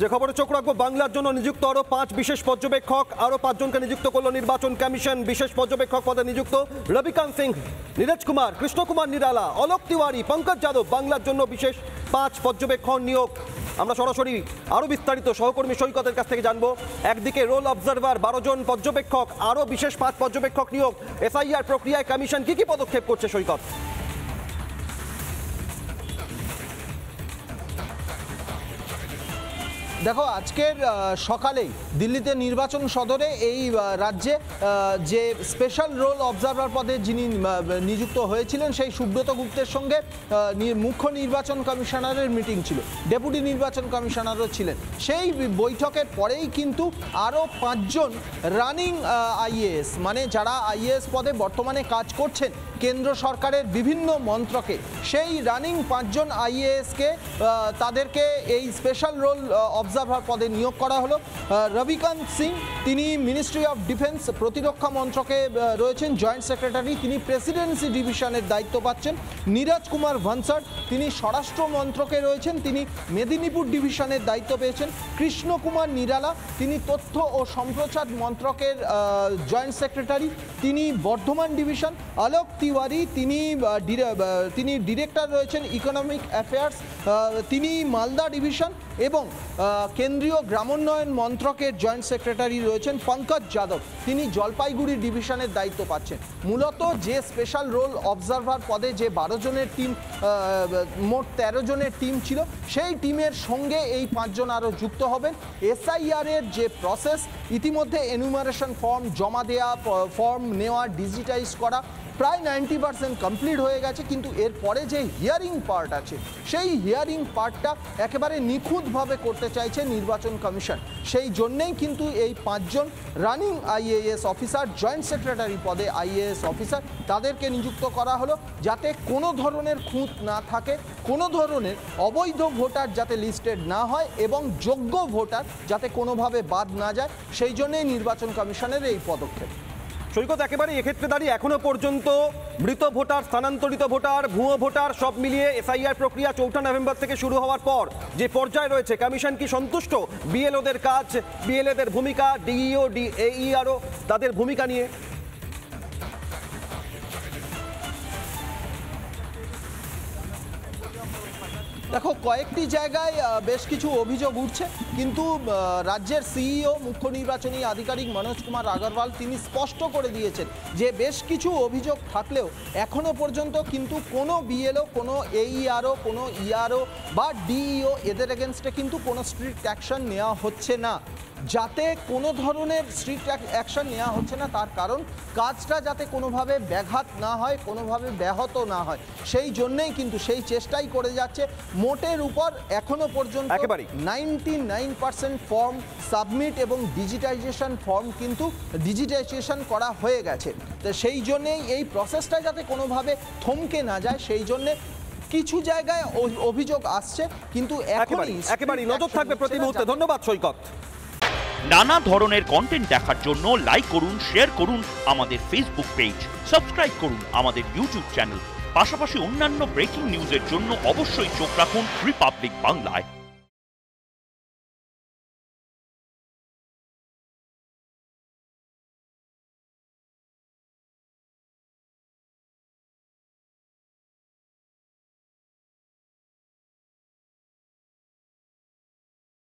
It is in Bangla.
যে খবরে চোখ রাখবো, বাংলার জন্য নিযুক্ত আরো 5 বিশেষ পর্যবেক্ষক, আরো 5 জনকে নিযুক্ত করলো নির্বাচন কমিশন। বিশেষ পর্যবেক্ষক পদে নিযুক্ত রবিকান্ত সিং, নীরজ কুমার, কৃষ্ণ কুমার নিরালা, অলোক তিওয়ারি, পঙ্কজ যাদব। বাংলার জন্য বিশেষ 5 পর্যবেক্ষক নিয়োগ। আমরা সরাসরি আরো বিস্তারিত সহকর্মী সৈকতের কাছ থেকে জানবো। একদিকে রোল অবজারভার 12 জন পর্যবেক্ষক, আরো বিশেষ 5 পর্যবেক্ষক নিয়োগ। এসআইআর প্রক্রিয়ায় কমিশন কি পদক্ষেপ করছে সৈকত? দেখো, আজকের সকালেই দিল্লিতে নির্বাচন সদরে এই রাজ্যে যে স্পেশাল রোল অবজারভার পদে যিনি নিযুক্ত হয়েছিলেন সেই সুব্রত গুপ্তের সঙ্গে মুখ্য নির্বাচন কমিশনারের মিটিং ছিল, ডেপুটি নির্বাচন কমিশনারও ছিলেন। সেই বৈঠকের পরেই কিন্তু আরও 5 জন রানিং আইএএস, মানে যারা আইএএস পদে বর্তমানে কাজ করছেন কেন্দ্র সরকারের বিভিন্ন মন্ত্রকে, সেই রানিং 5 জন আইএএসকে তাদেরকে এই স্পেশাল রোল অবজারভার পদে নিয়োগ করা হলো। রবিকান্ত সিং, তিনি মিনিস্ট্রি অফ ডিফেন্স প্রতিরক্ষা মন্ত্রকে রয়েছেন জয়েন্ট সেক্রেটারি, তিনি প্রেসিডেন্সি ডিভিশনের দায়িত্ব পাচ্ছেন। নীরজ কুমার ভানসার, তিনি স্বরাষ্ট্র মন্ত্রকে রয়েছেন, তিনি মেদিনীপুর ডিভিশনের দায়িত্ব পেয়েছেন। কৃষ্ণ কুমার নিরালা, তিনি তথ্য ও সম্প্রচার মন্ত্রকের জয়েন্ট সেক্রেটারি, তিনি বর্ধমান ডিভিশন। অলোক তিওয়ারি, তিনি ডিরেক্টর রয়েছেন ইকোনমিক অ্যাফেয়ার্স, তিনি মালদা ডিভিশন। এবং কেন্দ্রীয় গ্রামোন্নয়ন মন্ত্রকের জয়েন্ট সেক্রেটারি রয়েছেন পঙ্কজ যাদব, তিনি জলপাইগুড়ি ডিভিশনের দায়িত্ব পাচ্ছেন। মূলত যে স্পেশাল রোল অবজারভার পদে যে 12 জনের টিম, মোট 13 জনের টিম ছিল, সেই টিমের সঙ্গে এই 5 জন আরও যুক্ত হবেন। এসআইআরের যে প্রসেস, ইতিমধ্যে এনুমারেশন ফর্ম জমা দেওয়া, ফর্ম নেওয়া, ডিজিটাইজ করা প্রায় 90% কমপ্লিট হয়ে গেছে, কিন্তু এরপরে যে হিয়ারিং পার্ট আছে সেই হিয়ারিং পার্টটা একেবারে নিখুঁতভাবে করতে চাইছে নির্বাচন কমিশন। সেই জন্যেই কিন্তু এই 5 জন running IAS officer, joint secretary পদে আইএএস অফিসার, তাদেরকে নিযুক্ত করা হলো, যাতে কোনো ধরনের খুঁত না থাকে, কোনো ধরনের অবৈধ ভোটার যাতে লিস্টেড না হয় এবং যোগ্য ভোটার যাতে কোনোভাবে বাদ না যায়, সেই জন্যই নির্বাচন কমিশনের এই পদক্ষেপ। সৈকত, একেবারে এক্ষেত্রে দাঁড়িয়ে এখনো পর্যন্ত মৃত ভোটার, স্থানান্তরিত ভোটার, ভুয়ো ভোটার সব মিলিয়ে এসআইআর প্রক্রিয়া 4 নভেম্বর থেকে শুরু হওয়ার পর যে পর্যায়ে রয়েছে, কমিশন কি সন্তুষ্ট বিএলওদের কাজ, বিএলএদের ভূমিকা, ডিইও, এইআরও তাদের ভূমিকা নিয়ে? দেখো, কয়েকটি জায়গায় বেশ কিছু অভিযোগ উঠছে, কিন্তু রাজ্যের সিইও মুখ্য নির্বাচনী আধিকারিক মনোজ কুমার আগরওয়াল তিনি স্পষ্ট করে দিয়েছেন যে বেশ কিছু অভিযোগ থাকলেও এখনও পর্যন্ত কিন্তু কোনো বিএলও, কোনো এইআরও, কোনো ইআরও বা ডিইও এদের এগেনস্টে কিন্তু কোনো স্ট্রিক্ট অ্যাকশন নেওয়া হচ্ছে না। যাতে কোনো ধরনের স্ট্রিক্ট অ্যাকশন নেওয়া হচ্ছে না, তার কারণ কাজটা যাতে কোনোভাবে ব্যাঘাত না হয়, কোনোভাবে ব্যাহত না হয়, সেই জন্যেই কিন্তু সেই চেষ্টাই করে যাচ্ছে। মোটের উপর এখনো পর্যন্ত 99% ফর্ম সাবমিট এবং ডিজিটাইজেশন ফর্ম কিন্তু ডিজিটাইজেশন করা হয়ে গেছে। তো সেই জন্যেই এই প্রসেসটা যাতে কোনোভাবে থমকে না যায়, সেই জন্যে কিছু জায়গায় অভিযোগ আসছে, কিন্তু একেবারেই নজর থাকবে প্রতি মুহূর্তে। ধন্যবাদ সৈকত। নানা ধরনের কন্টেন্ট দেখার জন্য লাইক করুন, শেয়ার করুন আমাদের ফেসবুক পেজ, সাবস্ক্রাইব করুন আমাদের ইউটিউব চ্যানেল। পাশাপাশি অন্যান্য ব্রেকিং নিউজের জন্য অবশ্যই চোখ রাখুন রিপাবলিক বাংলায়।